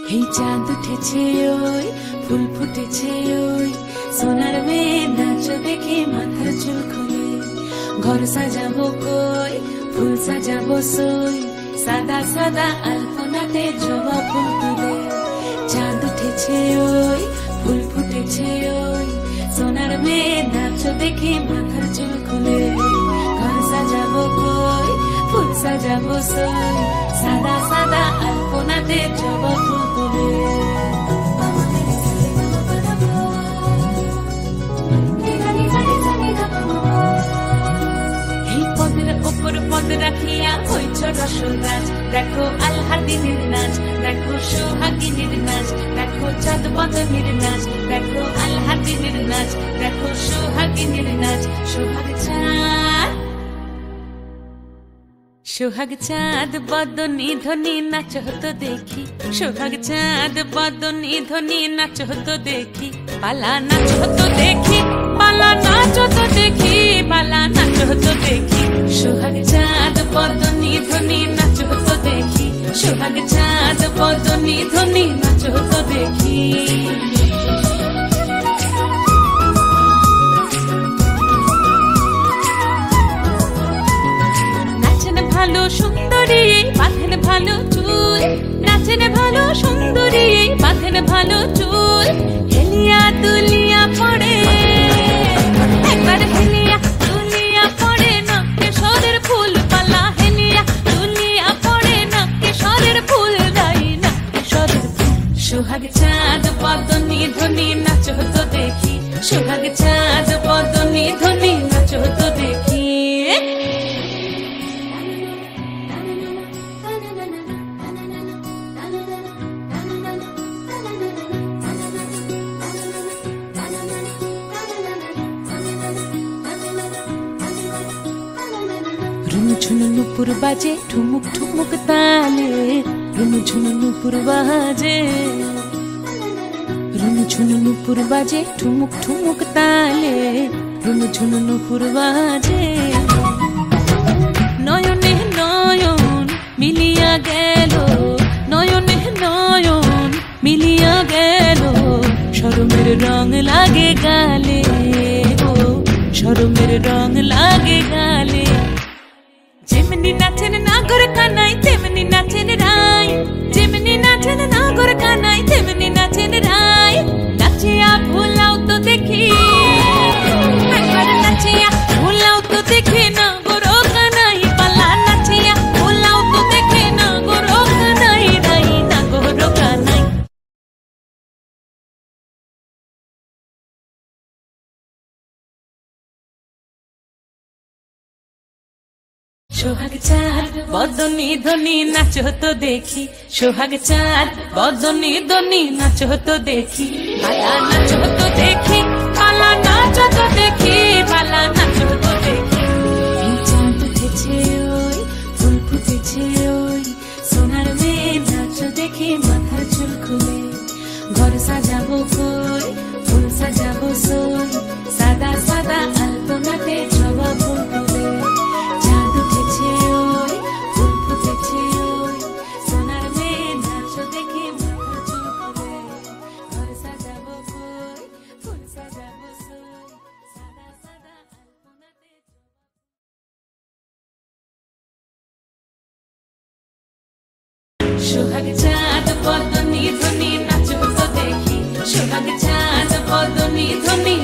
এই চাঁদ উঠেছে ওই ফুল ফুটেছে ওই সোনার মেয়ে নাচ দেখে মাথার চুল খুলে ঘর সাজাবো কই ফুল সাজাবো সই সাদা সাদা আলপনাতে জবা ফুল তুলে চাঁদ উঠেছে ওই ফুল ফুটেছে ওই সোনার মেয়ে নাচ দেখে মাথার চুল খুলে ঘর সাজাবো কই ফুল সাজাবো সই সাদা সাদা আলপনাতে জবা ফুল তুলে এই পদের ওপর পদ রাখিয়া হইছ রসরাজ দেখো আল্লাদিনের নাচ দেখো সোহাগিনীর নাচ দেখো চাঁদ বদনের নাচ দেখো আল্লাদিনের নাচ দেখো সোহাগিনীর নাচ সোহাগ চাঁদ সোহাগ চাঁদ বদনী ধ্বনি নাচ হতো দেখি সোহাগ চাঁদ বদনী ধ্বনি নাচ হতো দেখি পালা নাচ হতো দেখি পালা নাচ হতো দেখি পালা নাচ হতো দেখি সোহাগ চাঁদ বদনী ধ্বনি নাচ হতো দেখি সোহাগ চাঁদ বদনী ধ্বনি নাচ হতো দেখি ভালো সুন্দরী বাঁধেন ভালো চুল নাচেন ভালো সুন্দরী বাঁধেন ভালো চুল হেলিয়া দুলিয়া পড়ে একবার হেলিয়া দুলিয়া পড়ে না কেশরের ফুল পালা হেলিয়া দুলিয়া পড়ে না কেশরের ফুল দাই না কেশরের ফুল সোহাগ চাঁদ বদনী ধ্বনি নাচ হতো দেখি সোহাগ চাঁদ বদনী ধ্বনি নাচ হতো দেখি ঝুনু নুপুর বাজে ঠুমুক ঠুমুক তালে রুনু ঝুনু নুপুর বাজে রুনু ঝুনু নুপুর বাজে ঠুমুক ঠুমুক তালে রুনু ঝুনু নুপুর বাজে নয়নে নয়ন মিলিয়া গেল নয়নে নয়ন মিলিয়া গেল শরমের রং লাগে গালে ও শরমের রং লাগে গালে যেমনি নাচেন নাগর কানাই তেমনি নাচেন রাই যেমনি নাচেন নাগর কানাই তেমনি নাচেন রাই নাচিয়া ভুলাও তো দেখি একবার নাচিয়া ভুলাও তো দেখি নাগর কানাই পালা নাচিয়া ভুলাও তো দেখি নাগর কানাই রাই নাগর কানাই সোহাগ চাঁদ বদনী ধ্বনি নাচ হতো দেখি সোহাগ চাঁদ বদনী ধ্বনি নাচ হতো দেখি পালা নাচ হতো দেখি পালা নাচ হতো দেখি পালা নাচ হতো দেখি এই চাঁদ উঠেছে ওই ফুল ফুটেছে ওই সোনার মেয়ে নাচ দেখে মাথার চুল খুলে ঘর সাজাবো কই ফুল সাজাবো সই সাদা সাদা আলপনাতে জবা ফুল তুলে সোহাগ চাঁদ বদনী ধ্বনি নাচ হতো দেখি সোহাগ চাঁদ বদনী ধ্বনি